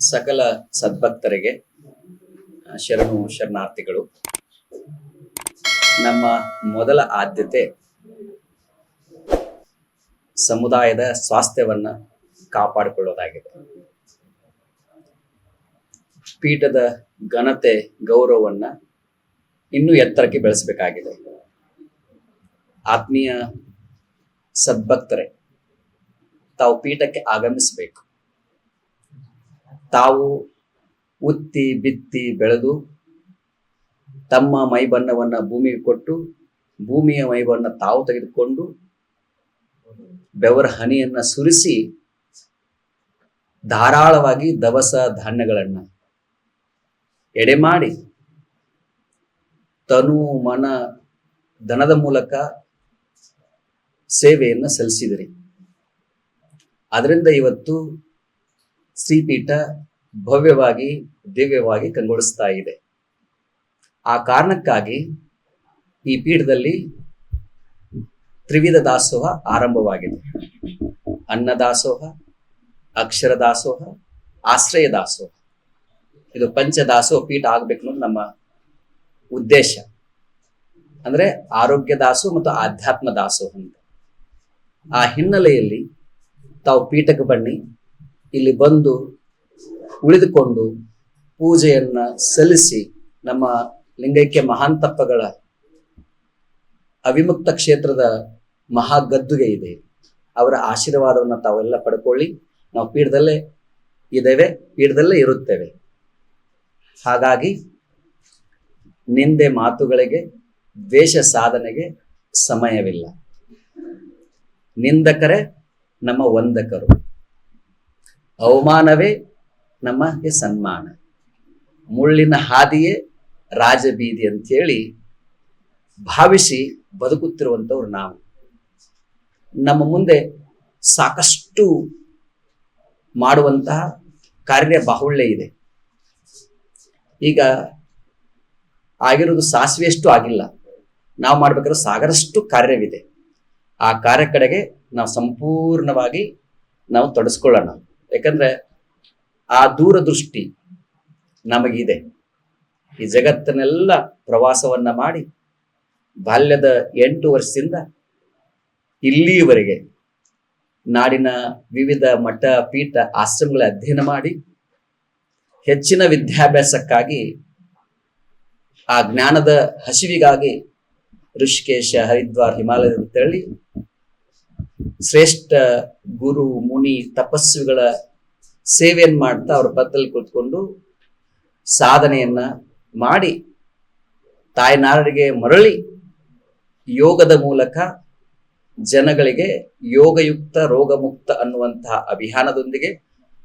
ಸಕಲ ಸದ್ಭಕ್ತರಿಗೆ ಶರಣು ಶರಣಾರ್ಥಿಗಳು. ನಮ್ಮ ಮೊದಲ ಆದ್ಯತೆ ಸಮುದಾಯದ ಸ್ವಾಸ್ಥ್ಯವನ್ನ ಕಾಪಾಡಿಕೊಳ್ಳೋದಾಗಿದೆ. ಪೀಠದ ಘನತೆ ಗೌರವವನ್ನ ಇನ್ನೂ ಎತ್ತರಕ್ಕೆ ಬೆಳೆಸಬೇಕಾಗಿದೆ. ಆತ್ಮೀಯ ಸದ್ಭಕ್ತರೇ, ತಾವು ಪೀಠಕ್ಕೆ ಆಗಮಿಸಬೇಕು. ತಾವು ಉತ್ತಿ ಬಿತ್ತಿ ಬೆಳೆದು ತಮ್ಮ ಮೈಬಣ್ಣವನ್ನ ಭೂಮಿಗೆ ಕೊಟ್ಟು ಭೂಮಿಯ ಮೈಬಣ್ಣ ತಾವು ತೆಗೆದುಕೊಂಡು ಬೆವರ ಹನಿಯನ್ನ ಸುರಿಸಿ ಧಾರಾಳವಾಗಿ ದವಸ ಧಾನ್ಯಗಳನ್ನ ಎಡೆ ಮಾಡಿ ತನು ಮನ ಧನದ ಮೂಲಕ ಸೇವೆಯನ್ನ ಸಲ್ಲಿಸಿದಿರಿ. ಅದರಿಂದ ಇವತ್ತು ಶ್ರೀಪೀಠ ಭವ್ಯವಾಗಿ ದಿವ್ಯವಾಗಿ ಕಂಗೊಳಿಸ್ತಾ ಇದೆ. ಆ ಕಾರಣಕ್ಕಾಗಿ ಈ ಪೀಠದಲ್ಲಿ ತ್ರಿವಿಧ ದಾಸೋಹ ಆರಂಭವಾಗಿದೆ. ಅನ್ನದಾಸೋಹ, ಅಕ್ಷರ ದಾಸೋಹ, ಆಶ್ರಯ ದಾಸೋಹ. ಇದು ಪಂಚದಾಸೋಹ ಪೀಠ ಆಗ್ಬೇಕು ಅನ್ನೋದು ನಮ್ಮ ಉದ್ದೇಶ. ಅಂದ್ರೆ ಆರೋಗ್ಯ ದಾಸೋಹ ಮತ್ತು ಆಧ್ಯಾತ್ಮ ದಾಸೋಹ ಅಂತ. ಆ ಹಿನ್ನೆಲೆಯಲ್ಲಿ ತಾವು ಪೀಠಕ್ಕೆ ಬನ್ನಿ, ಇಲ್ಲಿ ಬಂದು ಉಳಿದುಕೊಂಡು ಪೂಜೆಯನ್ನ ಸಲ್ಲಿಸಿ ನಮ್ಮ ಲಿಂಗೈಕ್ಯ ಮಹಾಂತಪ್ಪಗಳ ಅವಿಮುಕ್ತ ಕ್ಷೇತ್ರದ ಮಹಾಗದ್ದುಗೆ ಇದೆ, ಅವರ ಆಶೀರ್ವಾದವನ್ನು ತಾವೆಲ್ಲ ಪಡ್ಕೊಳ್ಳಿ. ನಾವು ಪೀಠದಲ್ಲೇ ಇದ್ದೇವೆ, ಪೀಠದಲ್ಲೇ ಇರುತ್ತೇವೆ. ಹಾಗಾಗಿ ನಿಂದೆ ಮಾತುಗಳಿಗೆ, ದ್ವೇಷ ಸಾಧನೆಗೆ ಸಮಯವಿಲ್ಲ. ನಿಂದಕರೇ ನಮ್ಮ ವಂದಕರು, ಅವಮಾನವೇ ನಮಗೆ ಸನ್ಮಾನ, ಮುಳ್ಳಿನ ಹಾದಿಯೇ ರಾಜಬೀದಿ ಅಂತೇಳಿ ಭಾವಿಸಿ ಬದುಕುತ್ತಿರುವಂಥವ್ರು ನಾವು. ನಮ್ಮ ಮುಂದೆ ಸಾಕಷ್ಟು ಮಾಡುವಂತಹ ಕಾರ್ಯ ಬಾಹುಳ್ಯ ಇದೆ. ಈಗ ಆಗಿರೋದು ಸಾಸಿವೆಯಷ್ಟು ಆಗಿಲ್ಲ, ನಾವು ಮಾಡ್ಬೇಕಾದ್ರೆ ಸಾಗರಷ್ಟು ಕಾರ್ಯವಿದೆ. ಆ ಕಾರ್ಯ ಕಡೆಗೆ ನಾವು ಸಂಪೂರ್ಣವಾಗಿ ನಾವು ತೊಡಸ್ಕೊಳ್ಳೋಣ. ಯಾಕಂದ್ರೆ ಆ ದೂರದೃಷ್ಟಿ ನಮಗಿದೆ. ಈ ಜಗತ್ತನ್ನೆಲ್ಲ ಪ್ರವಾಸವನ್ನ ಮಾಡಿ ಬಾಲ್ಯದ 8 ವರ್ಷದಿಂದ ಇಲ್ಲಿಯವರೆಗೆ ನಾಡಿನ ವಿವಿಧ ಮಠ ಪೀಠ ಆಶ್ರಮಗಳ ಅಧ್ಯಯನ ಮಾಡಿ ಹೆಚ್ಚಿನ ವಿದ್ಯಾಭ್ಯಾಸಕ್ಕಾಗಿ, ಆ ಜ್ಞಾನದ ಹಸಿವಿಗಾಗಿ ಋಷಿಕೇಶ, ಹರಿದ್ವಾರ, ಹಿಮಾಲಯ ಅಂತೇಳಿ ಶ್ರೇಷ್ಠ ಗುರು ಮುನಿ ತಪಸ್ವಿಗಳ ಸೇವೆಯನ್ನು ಮಾಡ್ತಾ ಅವ್ರ ಪಕ್ಕದಲ್ಲಿ ಕೂತ್ಕೊಂಡು ಸಾಧನೆಯನ್ನ ಮಾಡಿ ತಾಯ್ನಾಡಿಗೆ ಮರಳಿ ಯೋಗದ ಮೂಲಕ ಜನಗಳಿಗೆ ಯೋಗಯುಕ್ತ ರೋಗಮುಕ್ತ ಅನ್ನುವಂತಹ ಅಭಿಯಾನದೊಂದಿಗೆ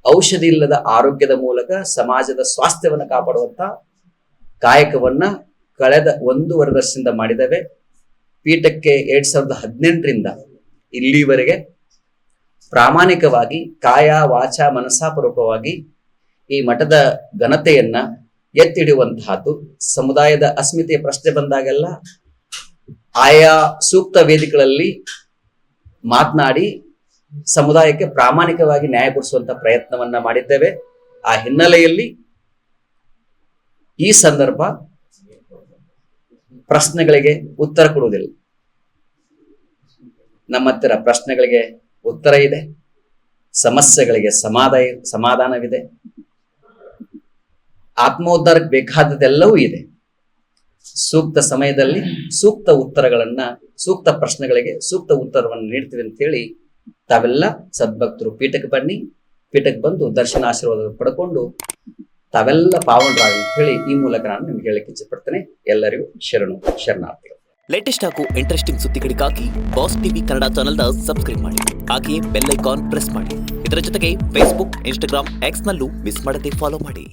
ಔಷಧಿ ಇಲ್ಲದ ಆರೋಗ್ಯದ ಮೂಲಕ ಸಮಾಜದ ಸ್ವಾಸ್ಥ್ಯವನ್ನು ಕಾಪಾಡುವಂತಹ ಕಾಯಕವನ್ನ ಕಳೆದ 1.5 ವರ್ಷದಿಂದ ಮಾಡಿದ್ದೇವೆ. ಪೀಠಕ್ಕೆ 2018ರಿಂದ ಇಲ್ಲಿವರೆಗೆ ಪ್ರಾಮಾಣಿಕವಾಗಿ ಕಾಯ ವಾಚ ಮನಸ್ಸಾಪೂರ್ವಕವಾಗಿ ಈ ಮಠದ ಘನತೆಯನ್ನ ಎತ್ತಿಡುವಂತಹದ್ದು. ಸಮುದಾಯದ ಅಸ್ಮಿತೆಯ ಪ್ರಶ್ನೆ ಬಂದಾಗೆಲ್ಲ ಆಯಾ ಸೂಕ್ತ ವೇದಿಕೆಗಳಲ್ಲಿ ಮಾತನಾಡಿ ಸಮುದಾಯಕ್ಕೆ ಪ್ರಾಮಾಣಿಕವಾಗಿ ನ್ಯಾಯ ಕೊಡಿಸುವಂತ ಪ್ರಯತ್ನವನ್ನ ಮಾಡಿದ್ದೇವೆ. ಆ ಹಿನ್ನೆಲೆಯಲ್ಲಿ ಈ ಸಂದರ್ಭ ಪ್ರಶ್ನೆಗಳಿಗೆ ಉತ್ತರ ಕೊಡುವುದಿಲ್ಲ. ನಮ್ಮ ಹತ್ತಿರ ಪ್ರಶ್ನೆಗಳಿಗೆ ಉತ್ತರ ಇದೆ, ಸಮಸ್ಯೆಗಳಿಗೆ ಸಮಾಧಾನವಿದೆ, ಆತ್ಮೋದ್ಧಾರಕ್ಕೆ ಬೇಕಾದದ್ದೆಲ್ಲವೂ ಇದೆ. ಸೂಕ್ತ ಸಮಯದಲ್ಲಿ ಸೂಕ್ತ ಉತ್ತರಗಳನ್ನ, ಸೂಕ್ತ ಪ್ರಶ್ನೆಗಳಿಗೆ ಸೂಕ್ತ ಉತ್ತರವನ್ನು ನೀಡ್ತೀವಿ ಅಂತ ಹೇಳಿ ತಾವೆಲ್ಲ ಸದ್ಭಕ್ತರು ಪೀಠಕ್ಕೆ ಬನ್ನಿ. ಪೀಠಕ್ಕೆ ಬಂದು ದರ್ಶನ ಆಶೀರ್ವಾದ ಪಡ್ಕೊಂಡು ತಾವೆಲ್ಲ ಪಾವನರಾಗಿ ಅಂತ ಹೇಳಿ ಈ ಮೂಲಕ ನಾನು ನಿಮ್ಗೆ ಹೇಳಕ್ಕೆ ಇಚ್ಛೆಪಡ್ತೇನೆ. ಎಲ್ಲರಿಗೂ ಶರಣು ಶರಣಾರ್ಥಿಗಳು. ಲೇಟೆಸ್ಟ್ ಹಾಗೂ ಇಂಟ್ರೆಸ್ಟಿಂಗ್ ಸುದ್ದಿಗಳಿಗಾಗಿ ಬಾಸ್ ಟಿವಿ ಕನ್ನಡ ಚಾನೆಲ್ನ ಸಬ್ಸ್ಕ್ರೈಬ್ ಮಾಡಿ. ಹಾಗೆಯೇ ಬೆಲ್ ಐಕಾನ್ ಪ್ರೆಸ್ ಮಾಡಿ. ಇದರ ಜೊತೆಗೆ ಫೇಸ್ಬುಕ್, ಇನ್ಸ್ಟಾಗ್ರಾಮ್, ಎಕ್ಸ್ ನಲ್ಲೂ ಮಿಸ್ ಮಾಡದೆ ಫಾಲೋ ಮಾಡಿ.